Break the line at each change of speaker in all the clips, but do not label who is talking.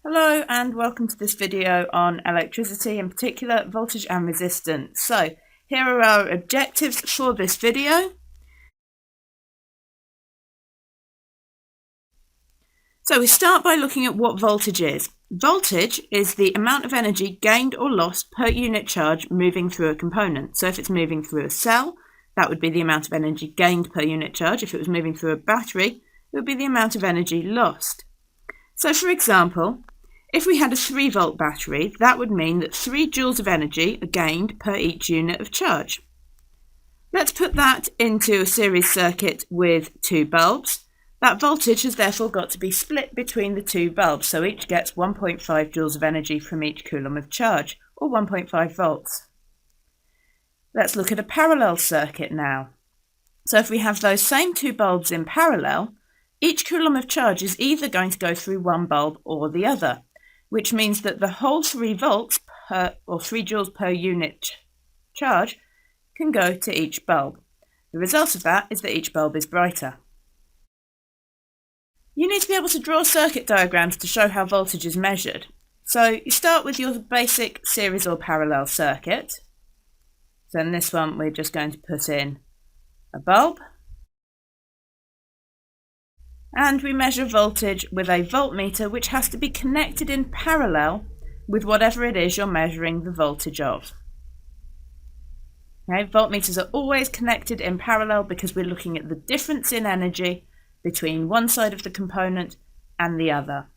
Hello and welcome to this video on electricity, in particular voltage and resistance. So here are our objectives for this video. So we start by looking at what voltage is. Voltage is the amount of energy gained or lost per unit charge moving through a component. So if it's moving through a cell, that would be the amount of energy gained per unit charge. If it was moving through a battery, it would be the amount of energy lost. So for example, if we had a 3-volt battery, that would mean that 3 joules of energy are gained per each unit of charge. Let's put that into a series circuit with 2 bulbs. That voltage has therefore got to be split between the 2 bulbs, so each gets 1.5 joules of energy from each coulomb of charge, or 1.5 volts. Let's look at a parallel circuit now. So if we have those same 2 bulbs in parallel, each coulomb of charge is either going to go through one bulb or the other, which means that the whole 3 volts or 3 joules per unit charge can go to each bulb. The result of that is that each bulb is brighter. You need to be able to draw circuit diagrams to show how voltage is measured. So you start with your basic series or parallel circuit. So in this one we're just going to put in a bulb. And we measure voltage with a voltmeter, which has to be connected in parallel with whatever it is you're measuring the voltage of. Okay, voltmeters are always connected in parallel because we're looking at the difference in energy between one side of the component and the other.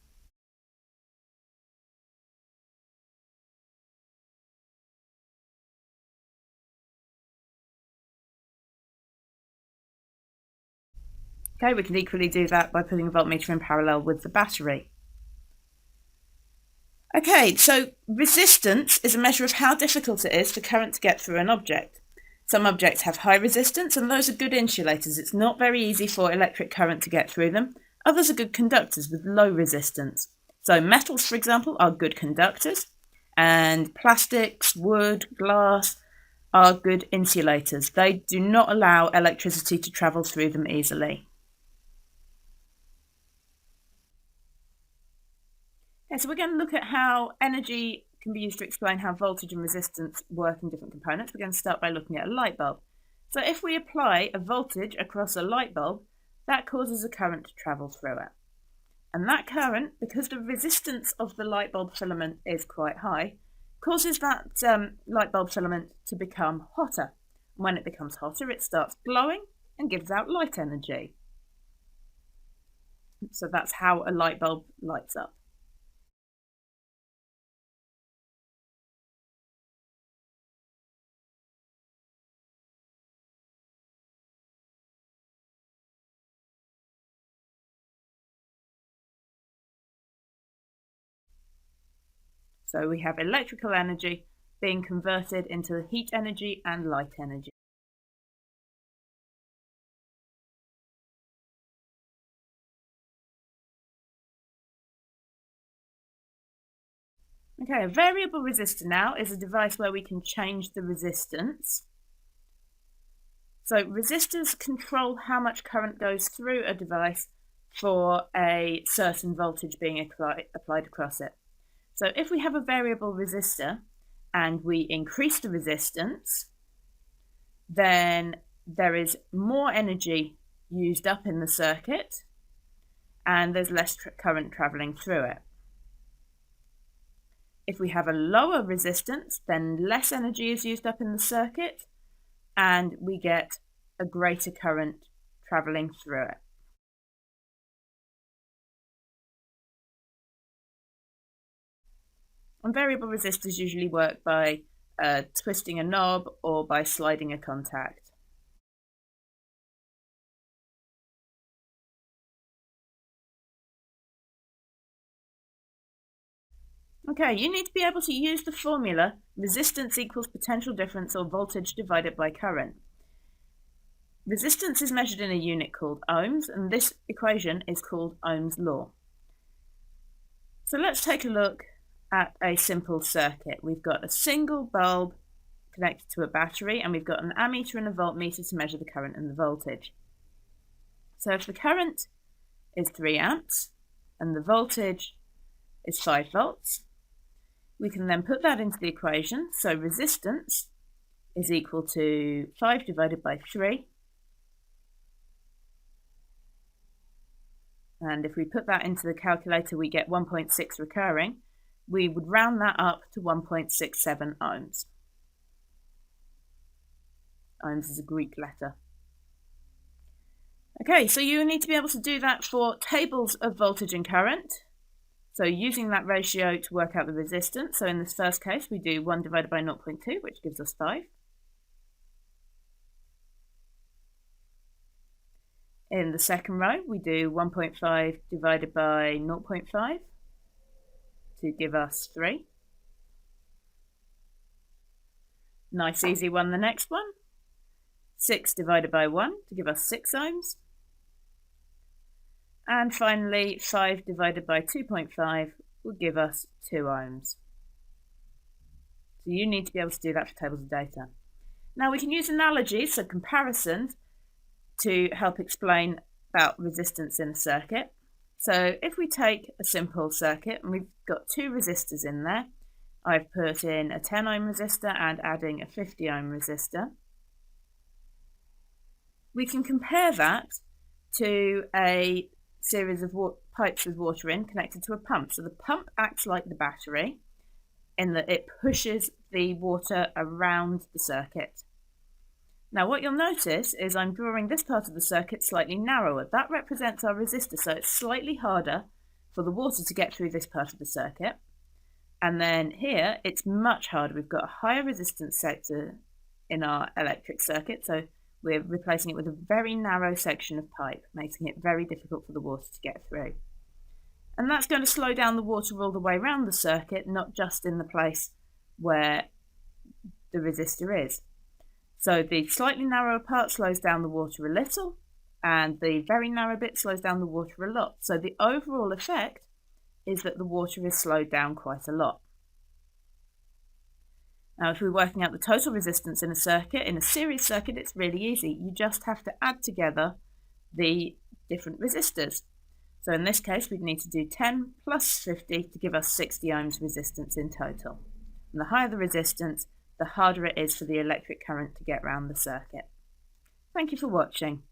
Okay, we can equally do that by putting a voltmeter in parallel with the battery. Okay, so resistance is a measure of how difficult it is for current to get through an object. Some objects have high resistance and those are good insulators. It's not very easy for electric current to get through them. Others are good conductors with low resistance. So metals, for example, are good conductors, and plastics, wood, glass are good insulators. They do not allow electricity to travel through them easily. Okay, so we're going to look at how energy can be used to explain how voltage and resistance work in different components. We're going to start by looking at a light bulb. So if we apply a voltage across a light bulb, that causes a current to travel through it. And that current, because the resistance of the light bulb filament is quite high, causes that light bulb filament to become hotter. And when it becomes hotter, it starts glowing and gives out light energy. So that's how a light bulb lights up. So we have electrical energy being converted into heat energy and light energy. Okay, a variable resistor now is a device where we can change the resistance. So resistors control how much current goes through a device for a certain voltage being applied across it. So if we have a variable resistor and we increase the resistance, then there is more energy used up in the circuit and there's less current traveling through it. If we have a lower resistance, then less energy is used up in the circuit and we get a greater current traveling through it. And variable resistors usually work by twisting a knob or by sliding a contact. Okay, you need to be able to use the formula resistance equals potential difference or voltage divided by current. Resistance is measured in a unit called ohms, and this equation is called Ohm's law. So let's take a look at a simple circuit. We've got a single bulb connected to a battery, and we've got an ammeter and a voltmeter to measure the current and the voltage. So if the current is 3 amps and the voltage is 5 volts. We can then put that into the equation. So resistance is equal to 5 divided by 3. And if we put that into the calculator, we get 1.6 recurring. We would round that up to 1.67 ohms. Ohms is a Greek letter. Okay, so you need to be able to do that for tables of voltage and current. So using that ratio to work out the resistance. So in this first case, we do 1 divided by 0.2, which gives us 5. In the second row, we do 1.5 divided by 0.5 to give us 3. Nice easy one, the next one. 6 divided by 1 to give us 6 ohms. And finally, 5 divided by 2.5 will give us 2 ohms. So you need to be able to do that for tables of data. Now we can use analogies, so comparisons, to help explain about resistance in a circuit. So if we take a simple circuit and we've got 2 resistors in there, I've put in a 10 ohm resistor and adding a 50 ohm resistor. We can compare that to a series of pipes with water in connected to a pump. So the pump acts like the battery in that it pushes the water around the circuit. Now what you'll notice is I'm drawing this part of the circuit slightly narrower. That represents our resistor, so it's slightly harder for the water to get through this part of the circuit. And then here it's much harder. We've got a higher resistance sector in our electric circuit, so we're replacing it with a very narrow section of pipe, making it very difficult for the water to get through. And that's going to slow down the water all the way around the circuit, not just in the place where the resistor is. So the slightly narrower part slows down the water a little, and the very narrow bit slows down the water a lot. So the overall effect is that the water is slowed down quite a lot. Now if we're working out the total resistance in a circuit, in a series circuit, it's really easy. You just have to add together the different resistors. So in this case, we'd need to do 10 plus 50 to give us 60 ohms resistance in total. And the higher the resistance, the harder it is for the electric current to get around the circuit. Thank you for watching.